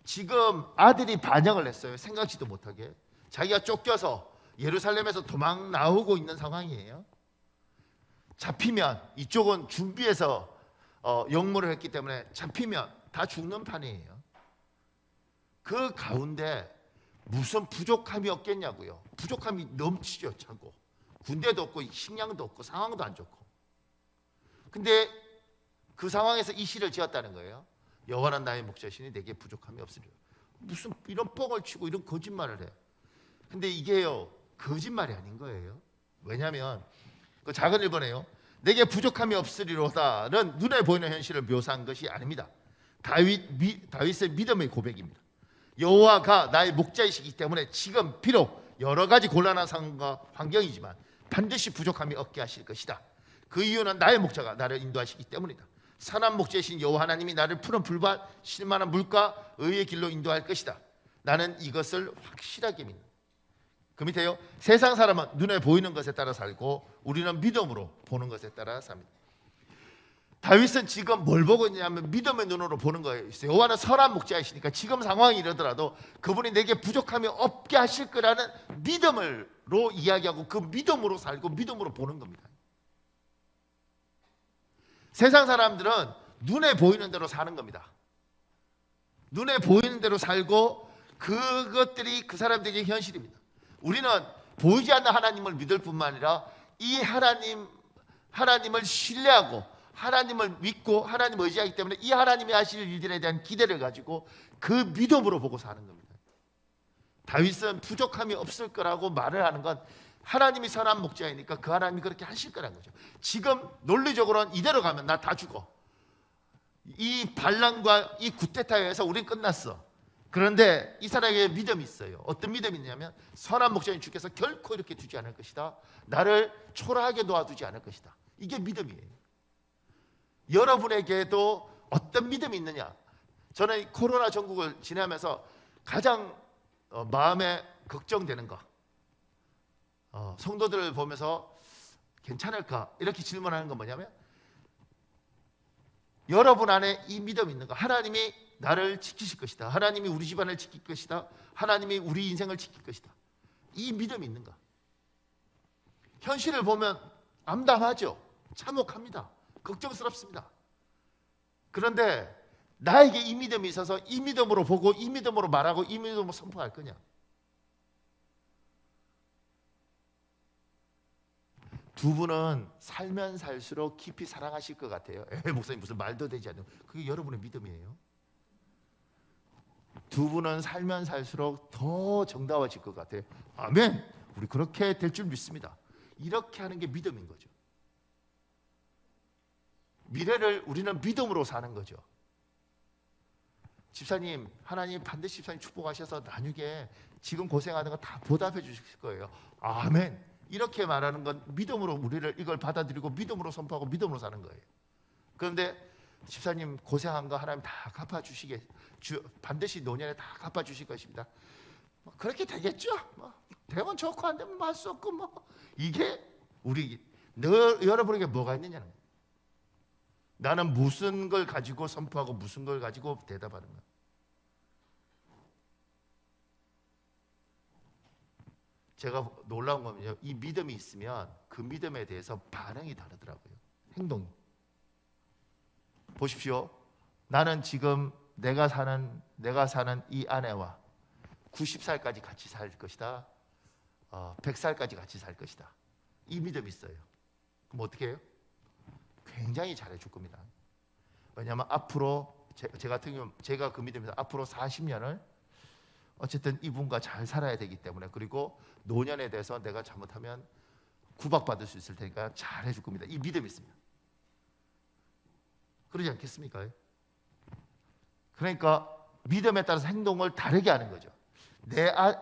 지금 아들이 반역을 했어요. 생각지도 못하게. 자기가 쫓겨서 예루살렘에서 도망 나오고 있는 상황이에요. 잡히면 이쪽은 준비해서 역무를 했기 때문에 잡히면 다 죽는 판이에요. 그 가운데 무슨 부족함이 없겠냐고요. 부족함이 넘치죠. 차고 군대도 없고 식량도 없고 상황도 안 좋고. 근데 그 상황에서 이 시를 지었다는 거예요. 여호와는 나의 목자시니 내게 부족함이 없으리라. 무슨 이런 뻥을 치고 이런 거짓말을 해. 근데 이게요 거짓말이 아닌 거예요. 왜냐하면 그 작은 일본에요. 내게 부족함이 없으리로다는 눈에 보이는 현실을 묘사한 것이 아닙니다. 다윗의 믿음의 고백입니다. 여호와가 나의 목자이시기 때문에 지금 비록 여러 가지 곤란한 상황과 환경이지만 반드시 부족함이 없게 하실 것이다. 그 이유는 나의 목자가 나를 인도하시기 때문이다. 선한 목자이신 여호와 하나님이 나를 푸른 풀밭 쉴만한 물가 의의 길로 인도할 것이다. 나는 이것을 확실하게 믿는다. 그 밑에요. 세상 사람은 눈에 보이는 것에 따라 살고 우리는 믿음으로 보는 것에 따라 삽니다. 다윗은 지금 뭘 보고 있냐면 믿음의 눈으로 보는 거예요. 여호와는 선한 목자이시니까 지금 상황이 이러더라도 그분이 내게 부족함이 없게 하실 거라는 믿음으로 이야기하고 그 믿음으로 살고 믿음으로 보는 겁니다. 세상 사람들은 눈에 보이는 대로 사는 겁니다. 눈에 보이는 대로 살고 그것들이 그 사람들에게 현실입니다. 우리는 보이지 않는 하나님을 믿을 뿐만 아니라 이 하나님을 신뢰하고 하나님을 믿고 하나님을 의지하기 때문에 이 하나님이 하실 일들에 대한 기대를 가지고 그 믿음으로 보고 사는 겁니다. 다윗은 부족함이 없을 거라고 말을 하는 건 하나님이 선한 목자이니까 그 하나님이 그렇게 하실 거라는 거죠. 지금 논리적으로는 이대로 가면 나 다 죽어. 이 반란과 이 쿠데타에 의해서 우린 끝났어. 그런데 이 사람에게 믿음이 있어요. 어떤 믿음이 있냐면 선한 목자인 주께서 결코 이렇게 두지 않을 것이다. 나를 초라하게 놓아두지 않을 것이다. 이게 믿음이에요. 여러분에게도 어떤 믿음이 있느냐? 저는 코로나 전국을 지나면서 가장 마음에 걱정되는 거, 성도들을 보면서 괜찮을까? 이렇게 질문하는 건 뭐냐면 여러분 안에 이 믿음이 있는 거. 하나님이 나를 지키실 것이다. 하나님이 우리 집안을 지킬 것이다. 하나님이 우리 인생을 지킬 것이다. 이 믿음이 있는가? 현실을 보면 암담하죠. 참혹합니다. 걱정스럽습니다. 그런데 나에게 이 믿음이 있어서 이 믿음으로 보고 이 믿음으로 말하고 이 믿음으로 선포할 거냐? 두 분은 살면 살수록 깊이 사랑하실 것 같아요. 목사님 무슨 말도 되지 않는, 그게 여러분의 믿음이에요. 두 분은 살면 살수록 더 정다워질 것 같아요. 아멘. 우리 그렇게 될 줄 믿습니다. 이렇게 하는 게 믿음인 거죠. 미래를 우리는 믿음으로 사는 거죠. 집사님, 하나님 반드시 집사님 축복하셔서 나중에 지금 고생하는 거 다 보답해 주실 거예요. 아멘. 이렇게 말하는 건 믿음으로 우리를 이걸 받아들이고 믿음으로 선포하고 믿음으로 사는 거예요. 그런데 집사님 고생한 거 하나님 다 갚아주시게, 반드시 노년에 다 갚아주실 것입니다. 그렇게 되겠죠. 되면 좋고 안 되면 할 수 없고 이게 우리 여러분에게 뭐가 있느냐는 거예요. 나는 무슨 걸 가지고 선포하고 무슨 걸 가지고 대답하는 거예요. 제가 놀라운 거는요, 이 믿음이 있으면 그 믿음에 대해서 반응이 다르더라고요. 행동이. 보십시오. 나는 지금 내가 사는 이 아내와 90살까지 같이 살 것이다. 100살까지 같이 살 것이다. 이 믿음이 있어요. 그럼 어떻게 해요? 굉장히 잘해줄 겁니다. 왜냐하면 앞으로 제 같은 경우 제가 그 믿음에서 앞으로 40년을 어쨌든 이분과 잘 살아야 되기 때문에, 그리고 노년에 대해서 내가 잘못하면 구박받을 수 있을 테니까 잘 해줄 겁니다. 이 믿음이 있습니다. 그러지 않겠습니까? 그러니까 믿음에 따라서 행동을 다르게 하는 거죠.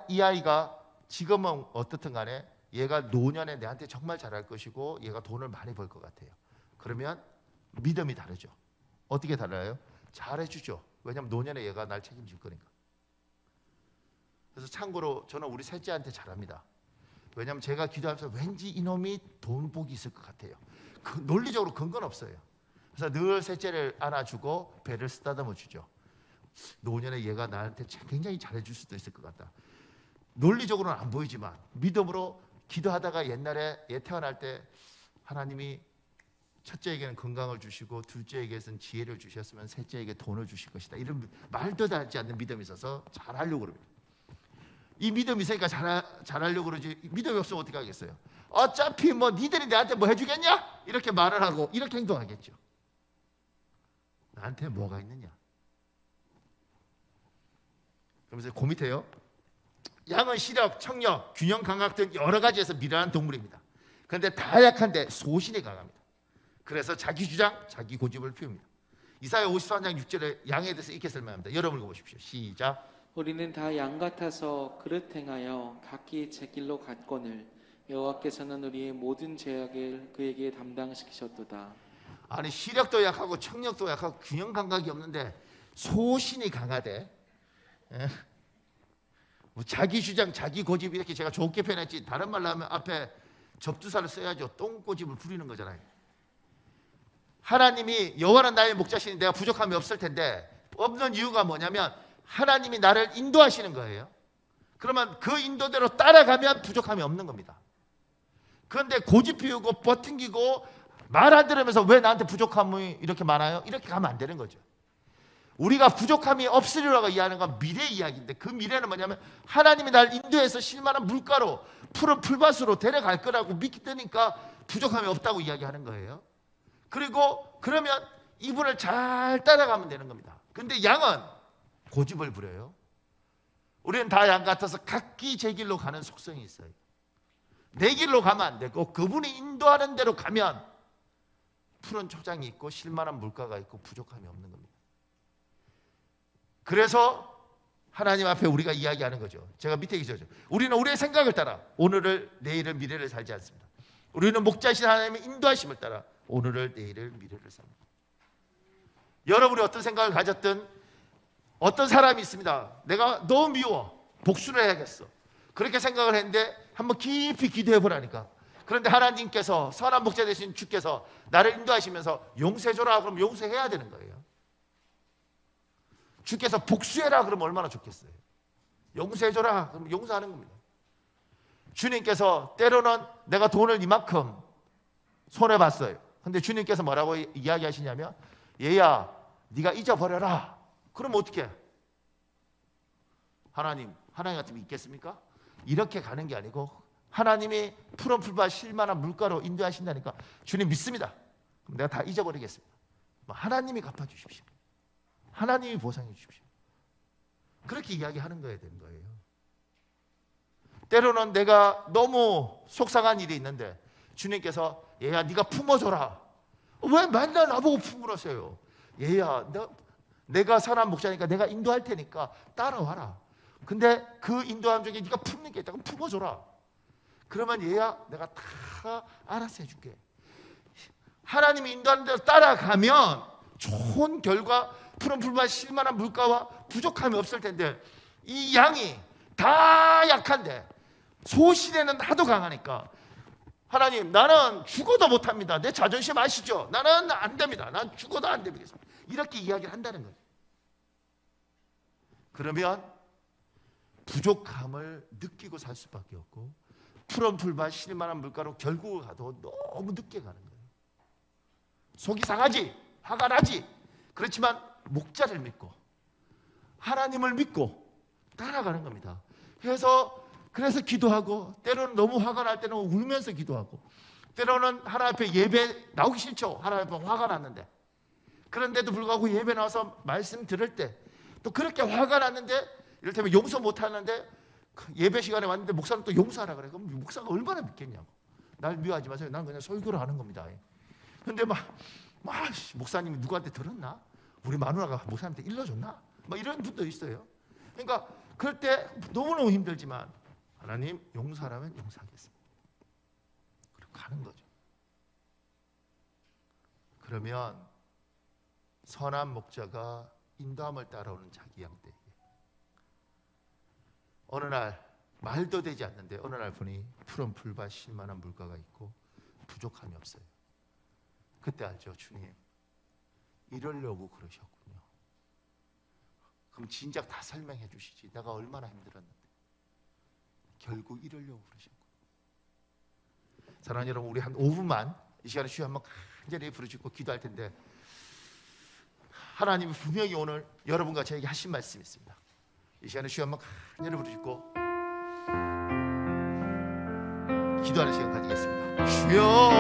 이 아이가 지금은 어떻든 간에 얘가 노년에 내한테 정말 잘할 것이고 얘가 돈을 많이 벌 것 같아요. 그러면 믿음이 다르죠. 어떻게 달라요? 잘해주죠. 왜냐하면 노년에 얘가 날 책임질 거니까. 그래서 참고로 저는 우리 셋째한테 잘합니다. 왜냐하면 제가 기도하면서 왠지 이놈이 돈 복이 있을 것 같아요. 논리적으로 근거는 없어요. 그래서 늘 셋째를 안아주고 배를 쓰다듬어 주죠. 노년에 얘가 나한테 굉장히 잘해줄 수도 있을 것 같다. 논리적으로는 안 보이지만 믿음으로 기도하다가 옛날에 얘 태어날 때 하나님이 첫째에게는 건강을 주시고 둘째에게는 지혜를 주셨으면 셋째에게 돈을 주실 것이다. 이런 말도 하지 않는 믿음이 있어서 잘하려고 그럽니다. 이 믿음이 있으니까 잘하려고 그러지, 믿음이 없으면 어떻게 하겠어요? 어차피 뭐 니들이 내한테 뭐 해주겠냐? 이렇게 말을 하고 이렇게 행동하겠죠. 나한테 뭐가 있느냐? 그러면서 그 밑에요. 양은 시력, 청력, 균형 감각 등 여러 가지에서 미련한 동물입니다. 그런데 다 약한데 소신이 강합니다. 그래서 자기 주장, 자기 고집을 피웁니다. 이사야 54장 6절에 양에 대해서 이렇게 설명합니다. 여러분 읽어보십시오. 시작. 우리는 다 양 같아서 그릇 행하여 각기 제 길로 갔거늘 여호와께서는 우리의 모든 죄악을 그에게 담당시키셨도다. 아니, 시력도 약하고 청력도 약하고 균형 감각이 없는데 소신이 강하대. 뭐 자기 주장, 자기 고집 이렇게 제가 좋게 표현했지, 다른 말로 하면 앞에 접두사를 써야죠. 똥고집을 부리는 거잖아요. 하나님이 여호와는 나의 목자시니 내가 부족함이 없을 텐데 없는 이유가 뭐냐면 하나님이 나를 인도하시는 거예요. 그러면 그 인도대로 따라가면 부족함이 없는 겁니다. 그런데 고집 피우고 버팅기고 말 안 들으면서 왜 나한테 부족함이 이렇게 많아요? 이렇게 가면 안 되는 거죠. 우리가 부족함이 없으리라고 이해하는 건 미래 이야기인데, 그 미래는 뭐냐면 하나님이 날 인도해서 실만한 물가로 푸른 풀밭으로 데려갈 거라고 믿기 때니까 부족함이 없다고 이야기하는 거예요. 그리고 그러면 이분을 잘 따라가면 되는 겁니다. 근데 양은 고집을 부려요. 우리는 다 양 같아서 각기 제 길로 가는 속성이 있어요. 내 길로 가면 안 되고 그분이 인도하는 대로 가면 푸른 초장이 있고 실만한 물가가 있고 부족함이 없는 겁니다. 그래서 하나님 앞에 우리가 이야기하는 거죠. 제가 밑에 기저죠. 우리는 우리의 생각을 따라 오늘을, 내일을, 미래를 살지 않습니다. 우리는 목자신 하나님의 인도하심을 따라 오늘을, 내일을, 미래를 삽니다. 여러분이 어떤 생각을 가졌든, 어떤 사람이 있습니다. 내가 너무 미워, 복수를 해야겠어, 그렇게 생각을 했는데 한번 깊이 기도해 보라니까. 그런데 하나님께서, 선한 목자 되신 주께서 나를 인도하시면서 용서해줘라 그러면 용서해야 되는 거예요. 주께서 복수해라 그러면 얼마나 좋겠어요. 용서해줘라 그러면 용서하는 겁니다. 주님께서 때로는 내가 돈을 이만큼 손해봤어요. 근데 주님께서 뭐라고 이야기하시냐면, 얘야, 네가 잊어버려라. 그럼 어떻게? 하나님 같으면 있겠습니까? 이렇게 가는 게 아니고 하나님이 푸른 풀밭 쉴만한 물가로 인도하신다니까 주님 믿습니다. 그럼 내가 다 잊어버리겠습니다. 하나님이 갚아주십시오. 하나님이 보상해 주십시오. 그렇게 이야기하는 거야 되는 거예요. 때로는 내가 너무 속상한 일이 있는데 주님께서 얘야 네가 품어줘라. 왜 맨날 나보고 품으라세요? 얘야 내가 선한 목자니까 내가 인도할 테니까 따라와라. 근데 그 인도함 중에 네가 품는 게 있다. 그럼 품어줘라. 그러면 얘야 내가 다 알아서 해줄게. 하나님이 인도하는 대로 따라가면 좋은 결과, 푸른 풀밭 쉴만한 물가와 부족함이 없을 텐데 이 양이 다 약한데 소신에는 하도 강하니까 하나님 나는 죽어도 못합니다. 내 자존심 아시죠? 나는 안 됩니다. 난 죽어도 안 되겠습니다. 이렇게 이야기를 한다는 거예요. 그러면 부족함을 느끼고 살 수밖에 없고 푸른 풀밭 쉴만한 물가로 결국 가도 너무 늦게 가는 거예요. 속이 상하지, 화가 나지. 그렇지만 목자를 믿고 하나님을 믿고 따라가는 겁니다. 그래서 기도하고 때로는 너무 화가 날 때는 울면서 기도하고 때로는 하나님 앞에 예배 나오기 싫죠. 하나님 앞에 화가 났는데 그런데도 불구하고 예배 나와서 말씀 들을 때 또 그렇게 화가 났는데 이를테면 용서 못하는데 예배 시간에 왔는데 목사는 또 용서하라 그래. 그럼 목사가 얼마나 믿겠냐고. 날 미워하지 마세요. 난 그냥 설교를 하는 겁니다. 근데 목사님이 누구한테 들었나? 우리 마누라가 목사님한테 일러줬나? 이런 분도 있어요. 그러니까 그럴 때 너무너무 힘들지만 하나님 용서하라면 용서하겠습니다. 그리고 가는 거죠. 그러면 선한 목자가 인도함을 따라오는 자기 양떼에게 어느 날 말도 되지 않는데 어느 날 보니 푸른 풀밭 쉴만한 물가가 있고 부족함이 없어요. 그때 알죠. 주님 이러려고 그러셨군요. 그럼 진작 다 설명해 주시지. 내가 얼마나 힘들었는데 결국 이러려고 그러셨군요. 사랑하는 여러분, 우리 한 5분만 이 시간에 주여 한번 간절히 부르짖고 기도할 텐데 하나님이 분명히 오늘 여러분과 저에게 하신 말씀이 있습니다. 이 시간에 주여 한번 간절히 부르짖고 기도하는 시간 가지겠습니다. 주여